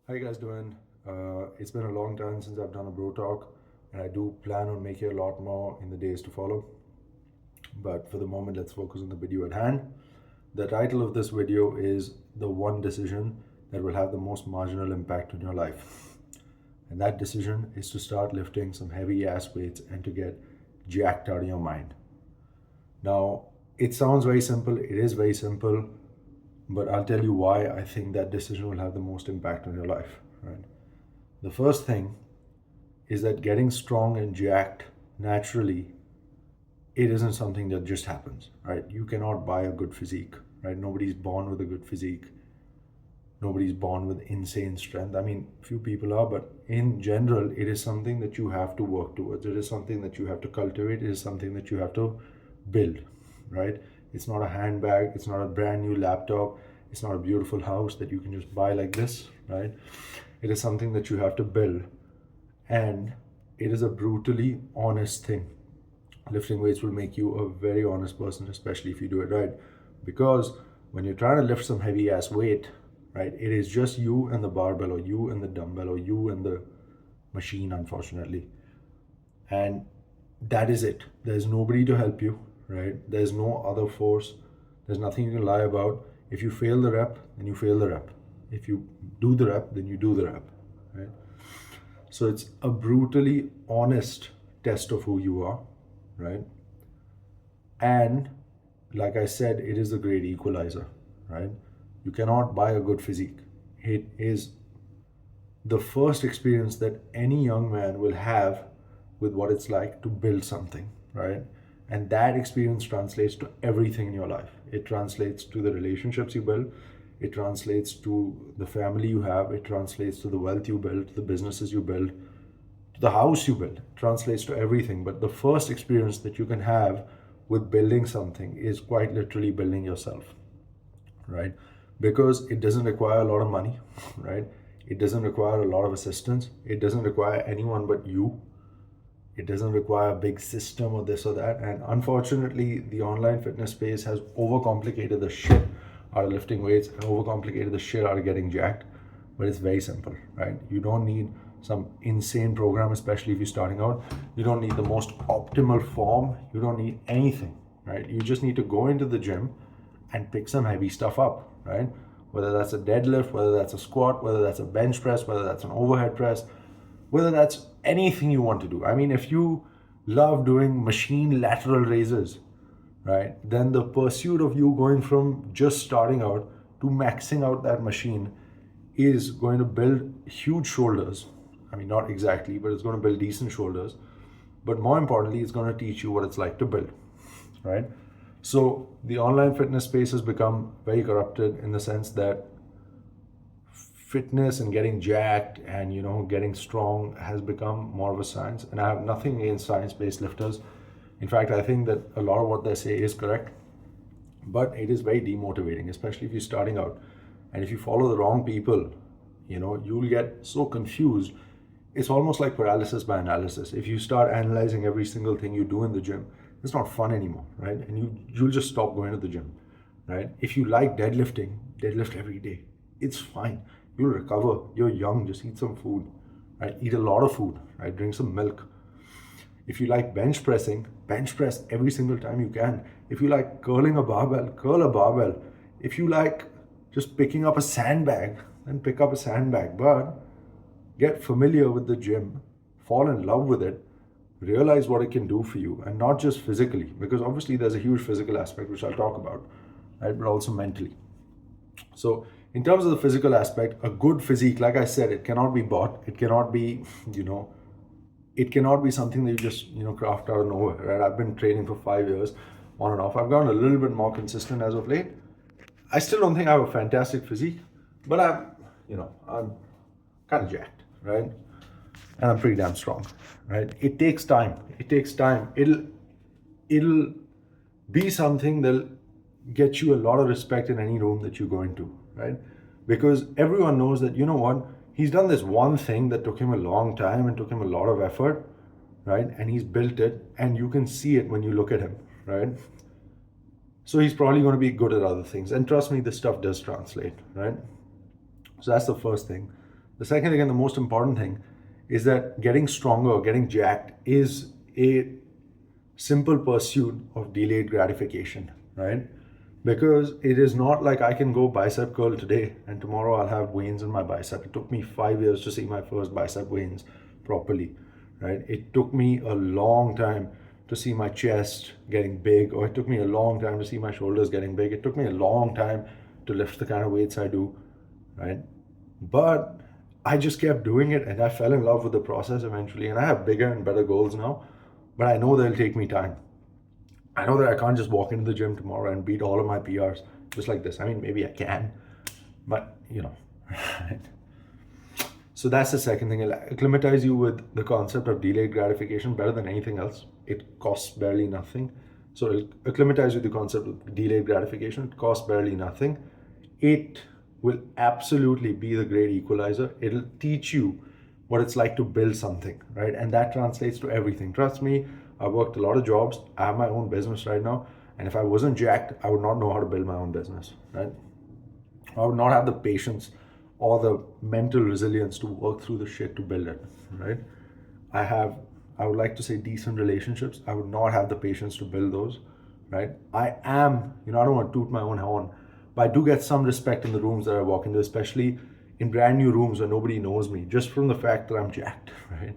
How you guys doing? It's been a long time since I've done a Brotalk, and I do plan on making a lot more in the days to follow. But for the moment, let's focus on the video at hand. The title of this video is The One Decision That Will Have the Most Marginal Impact on Your Life. And that decision is to start lifting some heavy ass weights and to get jacked out of your mind. Now, it sounds very simple, it is very simple, but I'll tell you why I think that decision will have the most impact on your life, right? The first thing is that getting strong and jacked naturally, it isn't something that just happens, right? You cannot buy a good physique, right? Nobody's born with a good physique. Nobody's born with insane strength. I mean, few people are, but in general, it is something that you have to work towards. It is something that you have to cultivate. It is something that you have to build, right? It's not a handbag. It's not a brand new laptop. It's not a beautiful house that you can just buy like this, right? It is something that you have to build. And it is a brutally honest thing. Lifting weights will make you a very honest person, especially if you do it right. Because when you're trying to lift some heavy ass weight, right, it is just you and the barbell, or you and the dumbbell, or you and the machine, unfortunately. And that is it. There's nobody to help you, right? There's no other force. There's nothing you can lie about. If you fail the rep, then you fail the rep. If you do the rep, then you do the rep, right? So it's a brutally honest test of who you are, right? And like I said, it is a great equalizer, right? You cannot buy a good physique. It is the first experience that any young man will have with what it's like to build something, right? And that experience translates to everything in your life. It translates to the relationships you build. It translates to the family you have. It translates to the wealth you build, to the businesses you build, to the house you build. It translates to everything. But the first experience that you can have with building something is quite literally building yourself, right? Because it doesn't require a lot of money, right? It doesn't require a lot of assistance. It doesn't require anyone but you. It doesn't require a big system or this or that. And unfortunately, the online fitness space has overcomplicated the shit out of lifting weights and overcomplicated the shit out of getting jacked. But it's very simple, right? You don't need some insane program, especially if you're starting out. You don't need the most optimal form. You don't need anything, right? You just need to go into the gym and pick some heavy stuff up, right? Whether that's a deadlift, whether that's a squat, whether that's a bench press, whether that's an overhead press, whether that's anything you want to do. I mean, if you love doing machine lateral raises, right, then the pursuit of you going from just starting out to maxing out that machine is going to build huge shoulders. I mean, not exactly, but it's going to build decent shoulders. But more importantly, it's going to teach you what it's like to build, right? So the online fitness space has become very corrupted in the sense that fitness and getting jacked and getting strong has become more of a science. And I have nothing against science-based lifters. In fact, I think that a lot of what they say is correct, but it is very demotivating, especially if you're starting out. And if you follow the wrong people, you'll get so confused. It's almost like paralysis by analysis. If you start analyzing every single thing you do in the gym, it's not fun anymore, right? And you'll just stop going to the gym, right? If you like deadlifting, deadlift every day. It's fine. You'll recover. You're young. Just eat some food, right? Eat a lot of food, right? Drink some milk. If you like bench pressing, bench press every single time you can. If you like curling a barbell, curl a barbell. If you like just picking up a sandbag, then pick up a sandbag. But get familiar with the gym, fall in love with it, realize what it can do for you, and not just physically, because obviously there's a huge physical aspect, which I'll talk about, right? But also mentally. So in terms of the physical aspect, a good physique, like I said, it cannot be bought. It cannot be, it cannot be something that you just, craft out of nowhere, right? I've been training for 5 years on and off. I've gotten a little bit more consistent as of late. I still don't think I have a fantastic physique, but I'm kind of jacked, right? And I'm pretty damn strong, right? It takes time. It takes time. It'll be something that'll get you a lot of respect in any room that you go into, right? Because everyone knows that, he's done this one thing that took him a long time and took him a lot of effort, right? And he's built it, and you can see it when you look at him, right? So he's probably going to be good at other things. And trust me, this stuff does translate, right? So that's the first thing. The second thing and the most important thing is that getting stronger, getting jacked is a simple pursuit of delayed gratification, right? Because it is not like I can go bicep curl today and tomorrow I'll have veins in my bicep. It took me 5 years to see my first bicep veins properly, right? It took me a long time to see my chest getting big, or it took me a long time to see my shoulders getting big. It took me a long time to lift the kind of weights I do, right? But I just kept doing it and I fell in love with the process eventually. And I have bigger and better goals now, but I know they'll take me time. I know that I can't just walk into the gym tomorrow and beat all of my PRs just like this. I mean, maybe I can, but right? So that's the second thing. It'll acclimatize you with the concept of delayed gratification better than anything else. It costs barely nothing. So it'll acclimatize you with the concept of delayed gratification. It costs barely nothing. It will absolutely be the great equalizer. It'll teach you what it's like to build something, right? And that translates to everything. Trust me, I've worked a lot of jobs. I have my own business right now. And if I wasn't jacked, I would not know how to build my own business, right? I would not have the patience or the mental resilience to work through the shit to build it, right? I would like to say decent relationships. I would not have the patience to build those, right? I don't want to toot my own horn, but I do get some respect in the rooms that I walk into, especially in brand new rooms where nobody knows me, just from the fact that I'm jacked, right?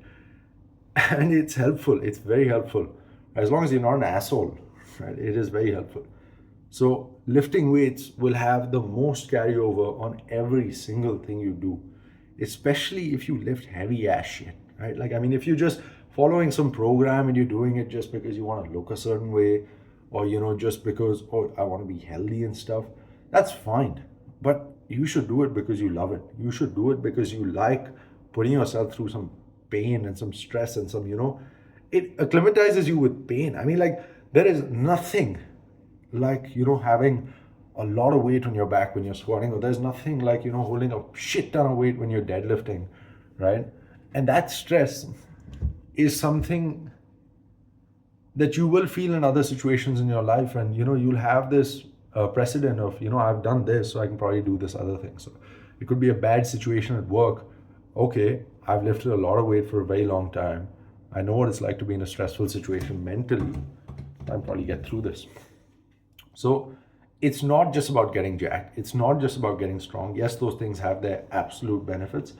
And it's helpful. It's very helpful. As long as you're not an asshole, right? It is very helpful. So lifting weights will have the most carryover on every single thing you do, especially if you lift heavy ass shit, right? Like, I mean, if you're just following some program and you're doing it just because you want to look a certain way, or, just because, oh, I want to be healthy and stuff, that's fine. But you should do it because you love it. You should do it because you like putting yourself through some pain and some stress and some, it acclimatizes you with pain. I mean, like, there is nothing like, having a lot of weight on your back when you're squatting, or there's nothing like, holding a shit ton of weight when you're deadlifting, right? And that stress is something that you will feel in other situations in your life. And, you'll have this precedent of, I've done this, so I can probably do this other thing. So it could be a bad situation at work. Okay, I've lifted a lot of weight for a very long time. I know what it's like to be in a stressful situation mentally. I can probably get through this. So it's not just about getting jacked. It's not just about getting strong. Yes, those things have their absolute benefits,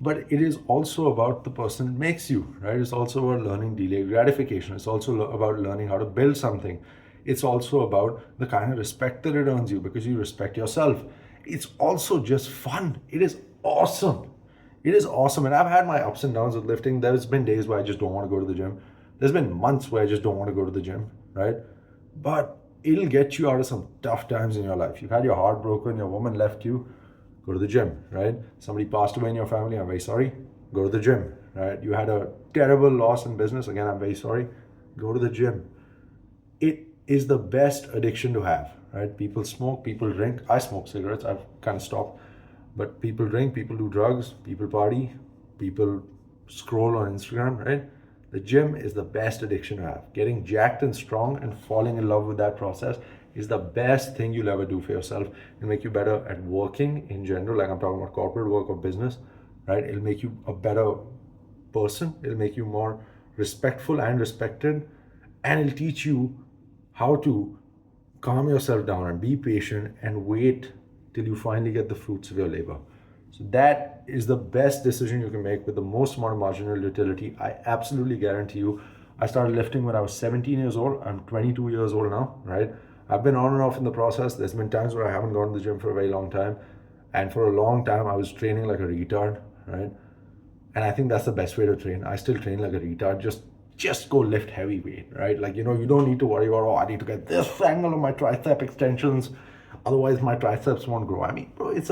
but it is also about the person it makes you, right? It's also about learning delayed gratification. It's also about learning how to build something. It's also about the kind of respect that it earns you because you respect yourself. It's also just fun. It is awesome. It is awesome. And I've had my ups and downs with lifting. There's been days where I just don't want to go to the gym. There's been months where I just don't want to go to the gym, right? But it'll get you out of some tough times in your life. You've had your heart broken, your woman left you, go to the gym, right? Somebody passed away in your family, I'm very sorry, go to the gym, right? You had a terrible loss in business, again, I'm very sorry, go to the gym. It is the best addiction to have, right? People smoke, people drink. I smoke cigarettes, I've kind of stopped. But people drink, people do drugs, people party, people scroll on Instagram, right? The gym is the best addiction to have. Getting jacked and strong and falling in love with that process is the best thing you'll ever do for yourself. It'll make you better at working in general, like I'm talking about corporate work or business, right? It'll make you a better person. It'll make you more respectful and respected. And it'll teach you how to calm yourself down and be patient and wait till you finally get the fruits of your labor. So that is the best decision you can make with the most amount of marginal utility. I absolutely guarantee you. I started lifting when I was 17 years old. I'm 22 years old now, right? I've been on and off in the process. There's been times where I haven't gone to the gym for a very long time. And for a long time, I was training like a retard, right? And I think that's the best way to train. I still train like a retard. Just go lift heavy weight, right? Like, you don't need to worry about, oh, I need to get this angle of my tricep extensions. Otherwise, my triceps won't grow. I mean, bro, it's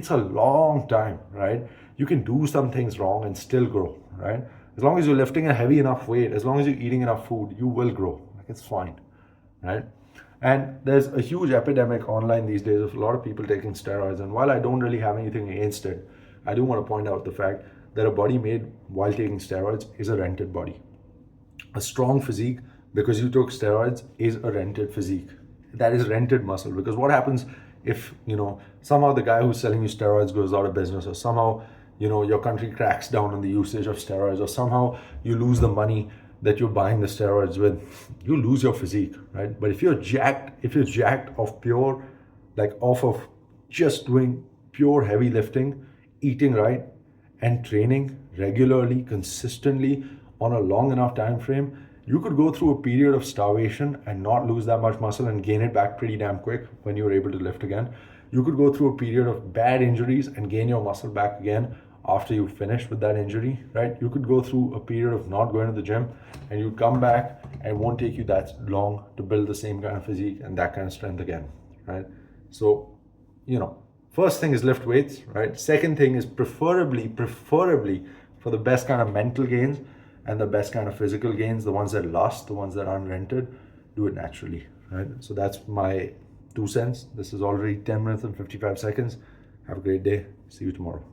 a long time, right? You can do some things wrong and still grow, right? As long as you're lifting a heavy enough weight, as long as you're eating enough food, you will grow. Like, it's fine, right? And there's a huge epidemic online these days of a lot of people taking steroids. And while I don't really have anything against it, I do want to point out the fact that a body made while taking steroids is a rented body. A strong physique, because you took steroids, is a rented physique. That is rented muscle. Because what happens if, somehow the guy who's selling you steroids goes out of business, or somehow, your country cracks down on the usage of steroids, or somehow you lose the money that you're buying the steroids with, you lose your physique, right? But if you're jacked off pure, like off of just doing pure heavy lifting, eating right, and training regularly, consistently on a long enough time frame, you could go through a period of starvation and not lose that much muscle and gain it back pretty damn quick when you're able to lift again. You could go through a period of bad injuries and gain your muscle back again after you finish with that injury, right? You could go through a period of not going to the gym and you come back and it won't take you that long to build the same kind of physique and that kind of strength again, right? So, first thing is lift weights, right? Second thing is preferably for the best kind of mental gains and the best kind of physical gains, the ones that last, the ones that aren't rented, do it naturally, right? So that's my 2 cents. This is already 10 minutes and 55 seconds. Have a great day. See you tomorrow.